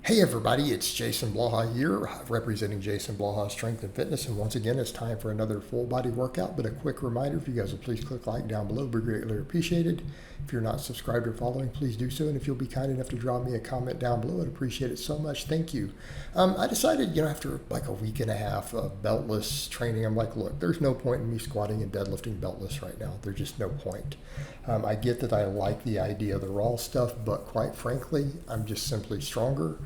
Hey everybody, it's Jason Blaha here, representing Jason Blaha Strength and Fitness, and once again it's time for another full body workout. But a quick reminder, if you guys will please click like down below, be greatly appreciated. If you're not subscribed or following, please do so, and if you'll be kind enough to drop me a comment down below, I'd appreciate it so much. Thank you. I decided, after like a week and a half of beltless training, I'm like, look, there's no point in me squatting and deadlifting beltless right now. There's just no point. I get that I like the idea of the raw stuff, but quite frankly, I'm just simply stronger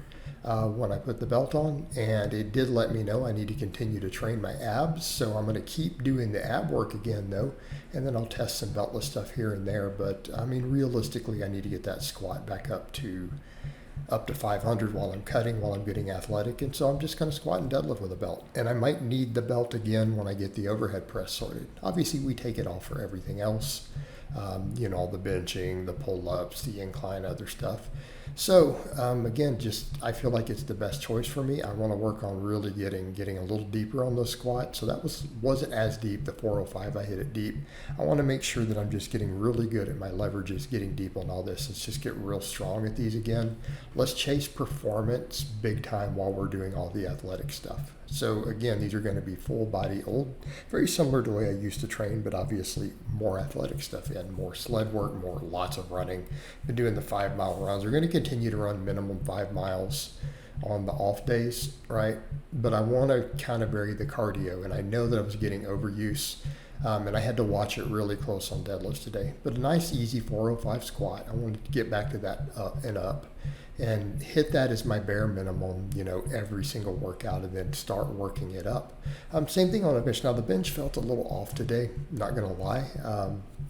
when I put the belt on, and it did let me know I need to continue to train my abs, so I'm going to keep doing the ab work again though, and then I'll test some beltless stuff here and there. But I mean, realistically, I need to get that squat back up to 500 while I'm cutting, while I'm getting athletic, and so I'm just going to squat and deadlift with a belt. And I might need the belt again when I get the overhead press sorted. Obviously, we take it off for everything else, all the benching, the pull-ups, the incline, other stuff. So again, I feel like it's the best choice for me. I want to work on really getting a little deeper on those squats. So that wasn't as deep. The 405, I hit it deep. I want to make sure that I'm just getting really good at my leverages, getting deep on all this. Let's just get real strong at these again. Let's chase performance big time while we're doing all the athletic stuff. So again, these are going to be full body, very similar to the way I used to train, but obviously more athletic stuff in, more sled work, lots of running. Been doing the 5-mile runs. We're going to continue to run minimum 5 miles on the off days, right? But I want to kind of vary the cardio, and I know that I was getting overuse, and I had to watch it really close on deadlifts today. But a nice, easy 405 squat. I wanted to get back to that up and hit that as my bare minimum, every single workout, and then start working it up. Same thing on a bench. Now, the bench felt a little off today, not going to lie.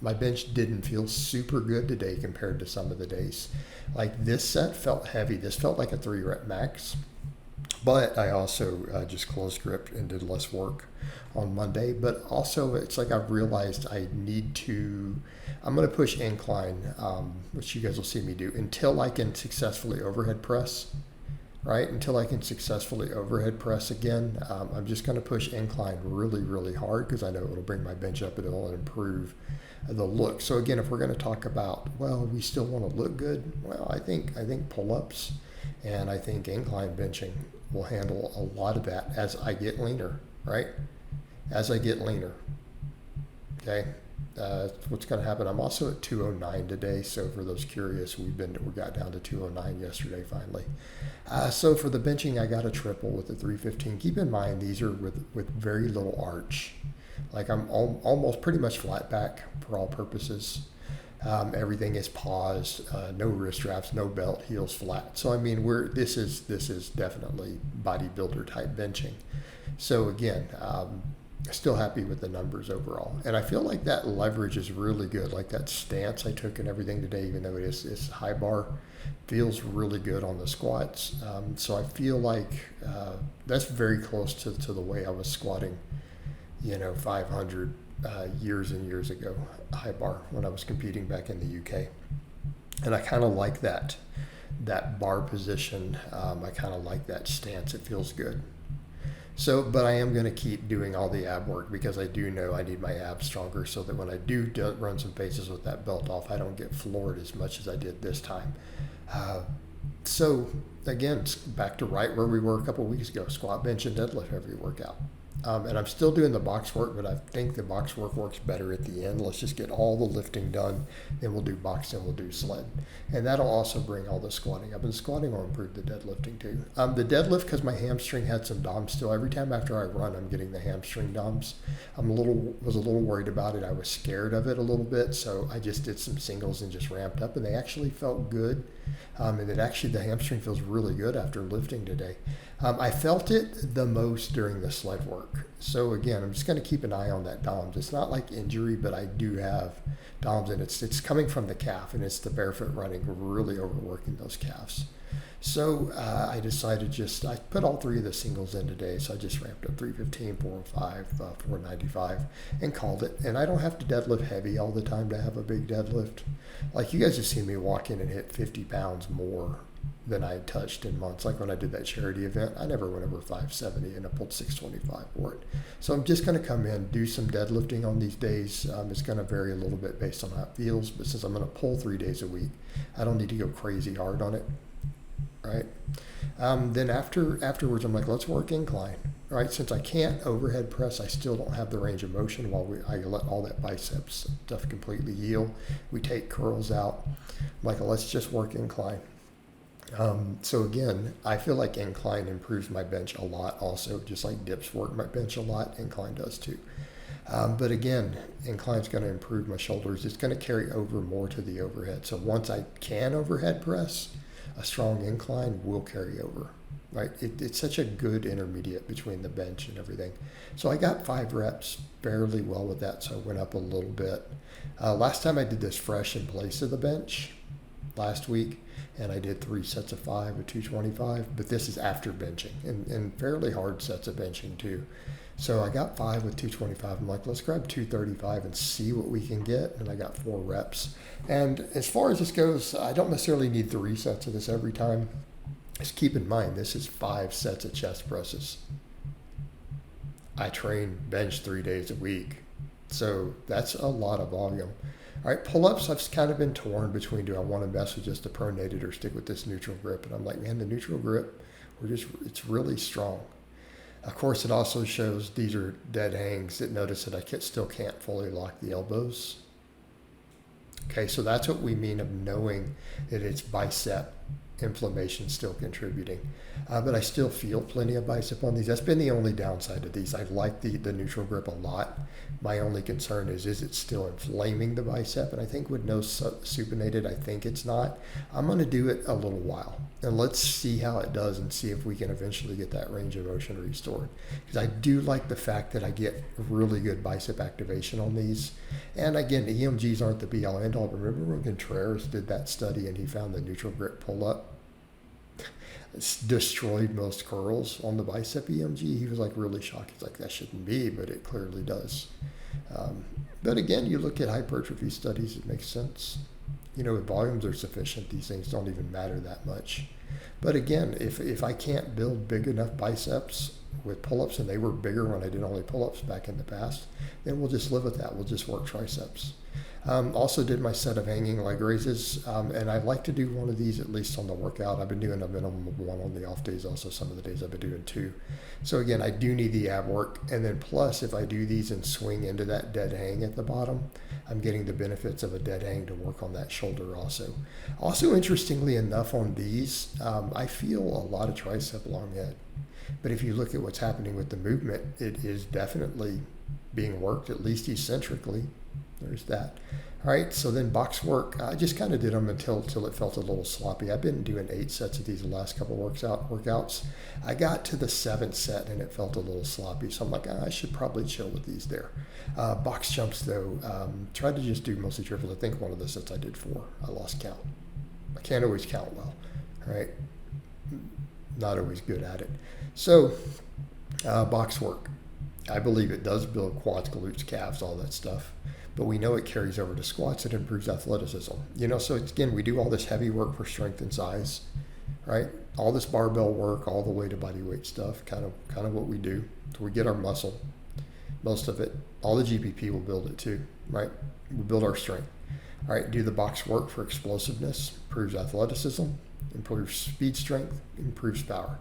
My bench didn't feel super good today compared to some of the days. Like this set felt heavy. This felt like a 3-rep max. But I also just closed grip and did less work on Monday. But also, it's like I've realized I'm going to push incline, which you guys will see me do, until I can successfully overhead press, right? Until I can successfully overhead press again. I'm just going to push incline really, really hard because I know it'll bring my bench up and it'll improve the look. So again, if we're going to talk about, we still want to look good, I think pull-ups and I think incline benching will handle a lot of that as I get leaner, right? As I get leaner, okay? What's going to happen? I'm also at 209 today, so for those curious, we got down to 209 yesterday finally. So for the benching, I got a triple with the 315. Keep in mind, these are with very little arch. Like I'm almost pretty much flat back for all purposes. Everything is paused, no wrist straps, no belt, heels flat. So I mean, this is definitely bodybuilder type benching. So again, still happy with the numbers overall, and I feel like that leverage is really good. Like that stance I took and everything today, even though it's high bar, feels really good on the squats. So I feel like that's very close to the way I was squatting, 500. Years and years ago, high bar, when I was competing back in the UK. And I kind of like that bar position. I kind of like that stance. It feels good. So, but I am going to keep doing all the ab work because I do know I need my abs stronger so that when I do run some paces with that belt off, I don't get floored as much as I did this time. So again, back to right where we were a couple of weeks ago, squat, bench, and deadlift every workout. And I'm still doing the box work, but I think the box work works better at the end. Let's just get all the lifting done, then we'll do box, then we'll do sled. And that'll also bring all the squatting. I've been squatting will improve the deadlifting too. The deadlift, because my hamstring had some DOMs still. Every time after I run, I'm getting the hamstring DOMs. Was a little worried about it. I was scared of it a little bit, so I just did some singles and just ramped up, and they actually felt good. And the hamstring feels really good after lifting today. I felt it the most during the sled work. So again, I'm just going to keep an eye on that DOMS. It's not like injury, but I do have DOMS, and it's coming from the calf, and it's the barefoot running, really overworking those calves. So I decided I put all 3 of the singles in today, so I just ramped up 315, 405, 495, and called it. And I don't have to deadlift heavy all the time to have a big deadlift. Like you guys have seen me walk in and hit 50 pounds more than I had touched in months. Like when I did that charity event, I never went over 570 and I pulled 625 for it. So I'm just going to come in, do some deadlifting on these days. It's going to vary a little bit based on how it feels, but since I'm going to pull 3 days a week, I don't need to go crazy hard on it. Right. Then afterwards, I'm like, let's work incline. All right, since I can't overhead press, I still don't have the range of motion while I let all that biceps stuff completely heal. We take curls out. I'm like, let's just work incline. So again, I feel like incline improves my bench a lot also, just like dips work my bench a lot, incline does too. But again, incline's going to improve my shoulders. It's going to carry over more to the overhead. So once I can overhead press, a strong incline will carry over, right? It's such a good intermediate between the bench and everything. So I got 5 reps fairly well with that, so I went up a little bit. Last time I did this fresh in place of the bench last week, and I did 3 sets of 5 with 225, but this is after benching and fairly hard sets of benching too. So I got 5 with 225. I'm like, let's grab 235 and see what we can get. And I got 4 reps. And as far as this goes, I don't necessarily need 3 sets of this every time. Just keep in mind, this is 5 sets of chest presses. I train bench 3 days a week. So that's a lot of volume. All right, pull-ups, I've kind of been torn between, do I want to mess with just the pronated or stick with this neutral grip? And I'm like, man, the neutral grip, it's really strong. Of course, it also shows these are dead hangs that notice that I still can't fully lock the elbows. Okay, so that's what we mean of knowing that it's bicep inflammation still contributing. But I still feel plenty of bicep on these. That's been the only downside of these. I like the neutral grip a lot. My only concern is it still inflaming the bicep? And I think with no supinated, I think it's not. I'm going to do it a little while. And let's see how it does and see if we can eventually get that range of motion restored. Because I do like the fact that I get really good bicep activation on these. And again, the EMGs aren't the be-all end-all. Remember when Contreras did that study and he found the neutral grip pull-up destroyed most curls on the bicep EMG? He was like really shocked. He's like, that shouldn't be, but it clearly does. But again, you look at hypertrophy studies, it makes sense. You know, if volumes are sufficient, these things don't even matter that much. But again, if I can't build big enough biceps with pull-ups, and they were bigger when I did only pull-ups back in the past, then we'll just live with that. We'll just work triceps. Also did my set of hanging leg raises, and I like to do one of these at least on the workout. I've been doing a minimum of 1 on the off days. Also, some of the days I've been doing 2. So again, I do need the ab work, and then plus if I do these and swing into that dead hang at the bottom, I'm getting the benefits of a dead hang to work on that shoulder also. Also, interestingly enough, on these, I feel a lot of tricep long head. But if you look at what's happening with the movement, it is definitely being worked, at least eccentrically. There's that. All right, so then box work, I just kind of did them until it felt a little sloppy. I've been doing 8 sets of these the last couple of workouts. I got to the 7th set and it felt a little sloppy, so I'm like, I should probably chill with these there. Box jumps, though, tried to just do mostly triples. I think one of the sets I did 4. I lost count. I can't always count well, all right? Not always good at it. So, box work. I believe it does build quads, glutes, calves, all that stuff. But we know it carries over to squats. It improves athleticism. You know, so again, we do all this heavy work for strength and size, right? All this barbell work, all the way to body weight stuff, kind of what we do. So we get our muscle, most of it. All the GPP will build it too, right? We build our strength. All right, do the box work for explosiveness, improves athleticism, improves speed strength, improves power.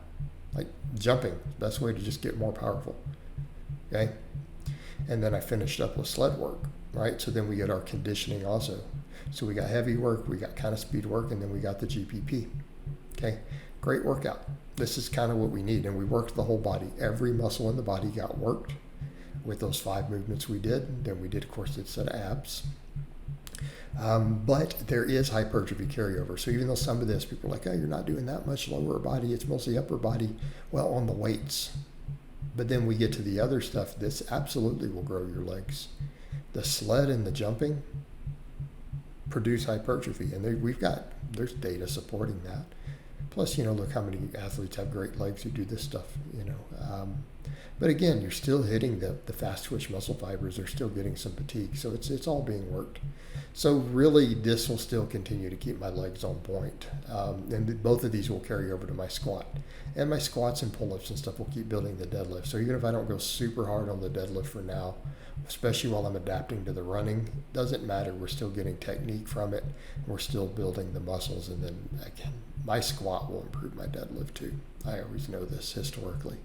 Like jumping, best way to just get more powerful, okay? And then I finished up with sled work, right? So then we get our conditioning also. So we got heavy work, we got kind of speed work, and then we got the GPP, okay? Great workout. This is kind of what we need, and we worked the whole body. Every muscle in the body got worked with those 5 movements we did. Then we did, of course, a set of abs. But there is hypertrophy carryover. So even though some of this, people are like, oh, you're not doing that much lower body, it's mostly upper body. Well, on the weights. But then we get to the other stuff. This absolutely will grow your legs. The sled and the jumping produce hypertrophy. And there's data supporting that. Plus, you know, look how many athletes have great legs who do this stuff, you know. But again, you're still hitting the fast twitch muscle fibers. They're still getting some fatigue. So it's all being worked. So really, this will still continue to keep my legs on point. And both of these will carry over to my squat. And my squats and pull-ups and stuff will keep building the deadlift. So even if I don't go super hard on the deadlift for now, especially while I'm adapting to the running, doesn't matter. We're still getting technique from it. We're still building the muscles. And then again, my squat will improve my deadlift too. I always know this historically.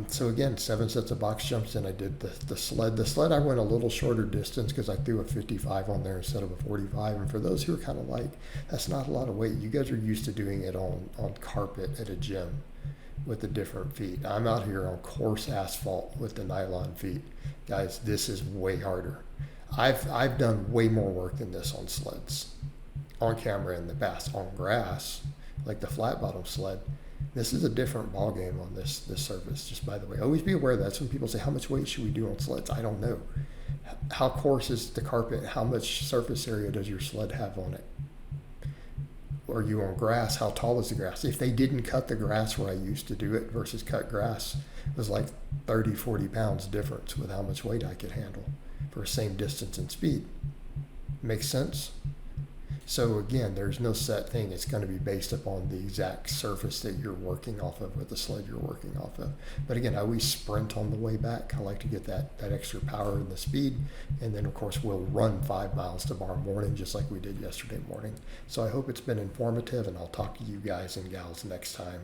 So again, 7 sets of box jumps, and I did the sled. The sled, I went a little shorter distance because I threw a 55 on there instead of a 45. And for those who are kind of like, that's not a lot of weight. You guys are used to doing it on carpet at a gym with the different feet. I'm out here on coarse asphalt with the nylon feet. Guys, this is way harder. I've done way more work than this on sleds, on camera in the past. On grass, like the flat bottom sled, this is a different ball game on this surface, just by the way. Always be aware of that. Some people say, how much weight should we do on sleds? I don't know. How coarse is the carpet? How much surface area does your sled have on it? Are you on grass? How tall is the grass? If they didn't cut the grass where I used to do it versus cut grass, it was like 30, 40 pounds difference with how much weight I could handle for the same distance and speed. Makes sense? So again, there's no set thing. It's going to be based upon the exact surface that you're working off of, or the sled you're working off of. But again, I always sprint on the way back. I like to get that extra power and the speed. And then, of course, we'll run 5 miles tomorrow morning, just like we did yesterday morning. So I hope it's been informative, and I'll talk to you guys and gals next time.